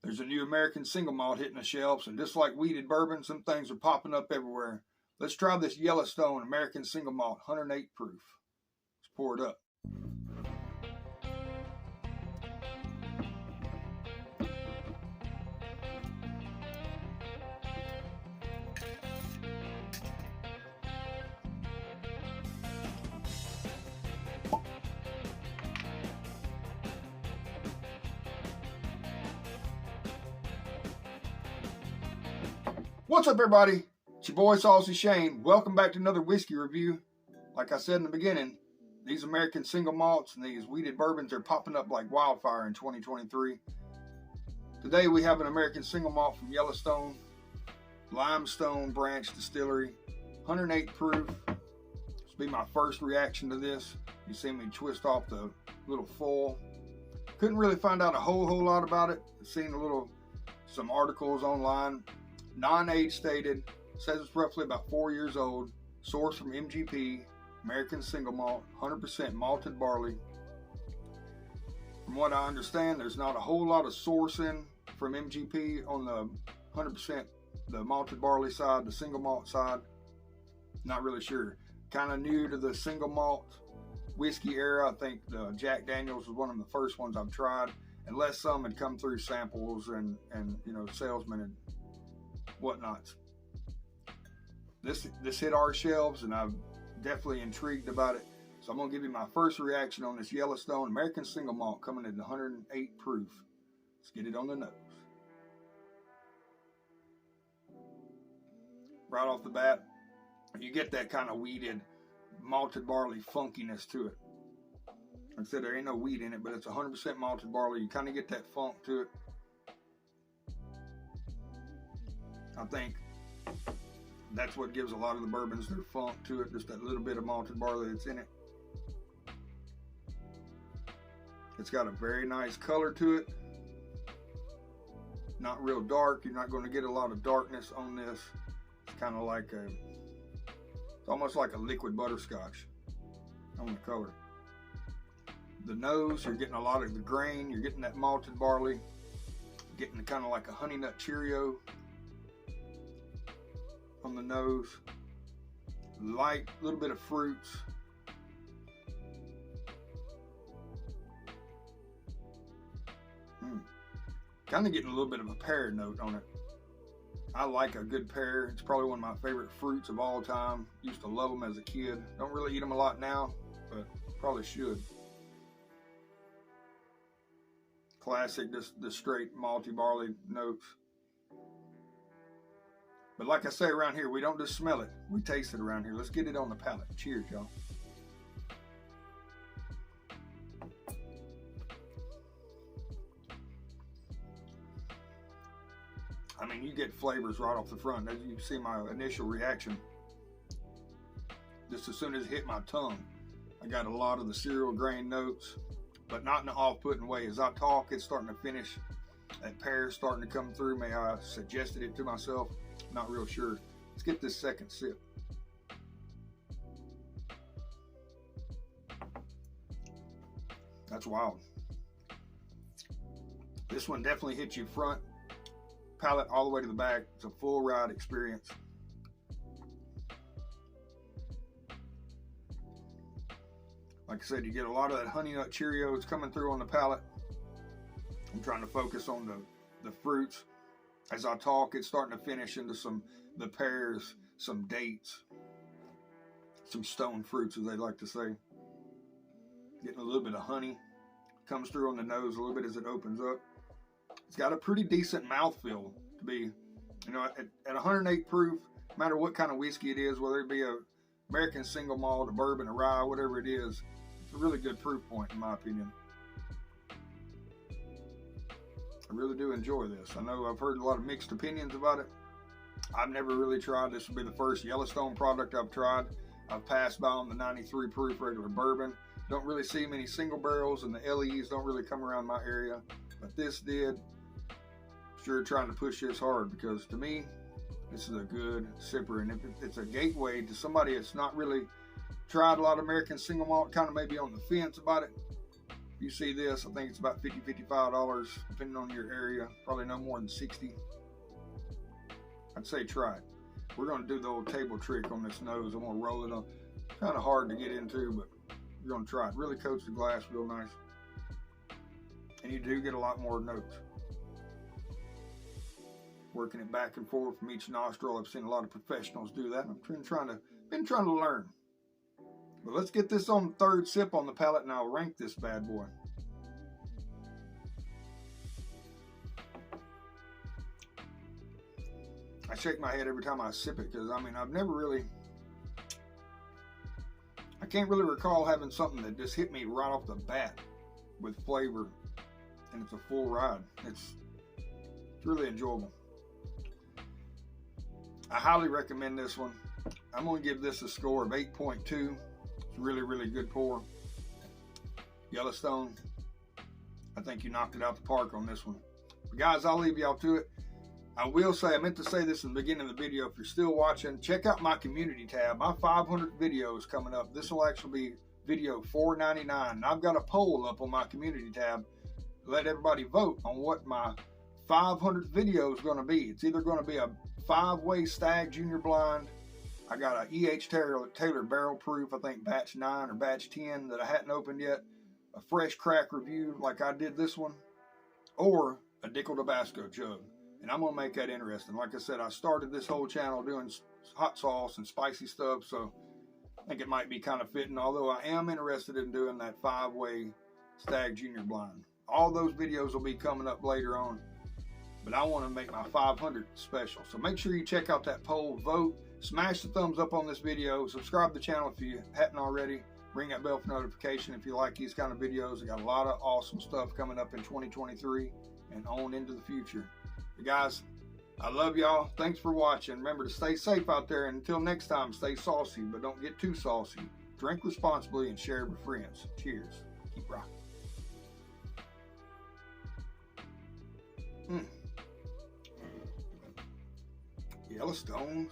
There's a new American single malt hitting the shelves, and just like weeded bourbon, some things are popping up everywhere. Let's try this Yellowstone American single malt, 108 proof. Let's pour it up. What's up, everybody? It's your boy Saucy Shane. Welcome back to another whiskey review. Like I said in the beginning, these American single malts and these weeded bourbons are popping up like wildfire in 2023. Today we have an American single malt from Yellowstone, Limestone Branch Distillery, 108 proof. This will be my first reaction to this. You see me twist off the little foil. Couldn't really find out a whole lot about it. Seen some articles online. Non-age stated, says it's roughly about 4 years old, sourced from MGP, American single malt, 100% malted barley. From what I understand, there's not a whole lot of sourcing from MGP on the 100% the malted barley side, the single malt side. Not really sure. Kind of new to the single malt whiskey era. I think the Jack Daniels was one of the first ones I've tried, unless some had come through samples and salesmen and whatnot. This hit our shelves, and I'm definitely intrigued about it. So I'm gonna give you my first reaction on this Yellowstone American single malt coming in 108 proof. Let's get it on the nose. Right off the bat, you get that kind of weeded malted barley funkiness to it. Like I said, there ain't no wheat in it, but it's 100% malted barley. You kind of get that funk to it. I think that's what gives a lot of the bourbons their funk to it, just that little bit of malted barley that's in it. It's got a very nice color to it. Not real dark. You're not going to get a lot of darkness on this. It's kind of like it's almost like a liquid butterscotch on the color. The nose, you're getting a lot of the grain. You're getting that malted barley. You're getting kind of like a honey nut Cheerio on the nose. Light, little bit of fruits. Kind of getting a little bit of a pear note on it. I like a good pear. It's probably one of my favorite fruits of all time. Used to love them as a kid. Don't really eat them a lot now, but probably should. Classic, just the straight malty barley notes. But like I say, around here, we don't just smell it. We taste it around here. Let's get it on the palate. Cheers, y'all. I mean, you get flavors right off the front. As you see my initial reaction. Just as soon as it hit my tongue, I got a lot of the cereal grain notes, but not in an off-putting way. As I talk, it's starting to finish. That pear's starting to come through. May I suggested it to myself? Not real sure. Let's get this second sip. That's wild. This one definitely hits you front, palate all the way to the back. It's a full ride experience. Like I said, you get a lot of that honey nut Cheerios coming through on the palate. I'm trying to focus on the fruits. As I talk, it's starting to finish into the pears, some dates, some stone fruits, as they like to say. Getting a little bit of honey. Comes through on the nose a little bit as it opens up. It's got a pretty decent mouthfeel to be, at 108 proof, no matter what kind of whiskey it is, whether it be a American single malt, a bourbon, a rye, whatever it is, it's a really good proof point in my opinion. I really do enjoy this. I know I've heard a lot of mixed opinions about it. I've never really tried. This will be the first Yellowstone product I've tried. I've passed by on the 93 proof regular bourbon. Don't really see many single barrels, and the LEs don't really come around my area, but this did. Sure trying to push this hard, because to me, this is a good sipper, and if it's a gateway to somebody that's not really tried a lot of American single malt, kind of maybe on the fence about it. If you see this, I think it's about $50, $55, depending on your area. Probably no more than 60. I'd say try it. We're going to do the old table trick on this nose. I'm going to roll it on. It's kind of hard to get into, but you're going to try it. Really coats the glass real nice. And you do get a lot more notes. Working it back and forth from each nostril. I've seen a lot of professionals do that. I've been trying to learn. But let's get this on the third sip on the palate, and I'll rank this bad boy. I shake my head every time I sip it because, I mean, I can't really recall having something that just hit me right off the bat with flavor, and it's a full ride. It's really enjoyable. I highly recommend this one. I'm going to give this a score of 8.2. It's really, really good pour. Yellowstone, I think you knocked it out the park on this one. But guys, I'll leave y'all to it. I will say, I meant to say this in the beginning of the video. If you're still watching, check out my community tab. My 500 videos coming up. This will actually be video 499. And I've got a poll up on my community tab to let everybody vote on what my 500 video is going to be. It's either going to be a 5-way stag junior blind. I got a E.H. Taylor barrel proof, I think batch 9 or batch 10 that I hadn't opened yet. A fresh crack review like I did this one. Or a Dickel Tabasco jug. And I'm going to make that interesting. Like I said, I started this whole channel doing hot sauce and spicy stuff, so I think it might be kind of fitting, although I am interested in doing that 5-way stag junior blind. All those videos will be coming up later on, but I want to make my 500 special. So make sure you check out that poll, vote, smash the thumbs up on this video, subscribe to the channel if you hadn't already, ring that bell for notification if you like these kind of videos. I got a lot of awesome stuff coming up in 2023 and on into the future. Guys, I love y'all. Thanks for watching. Remember to stay safe out there, and until next time, stay saucy, but don't get too saucy. Drink responsibly and share with friends. Cheers. Keep rocking. Yellowstone.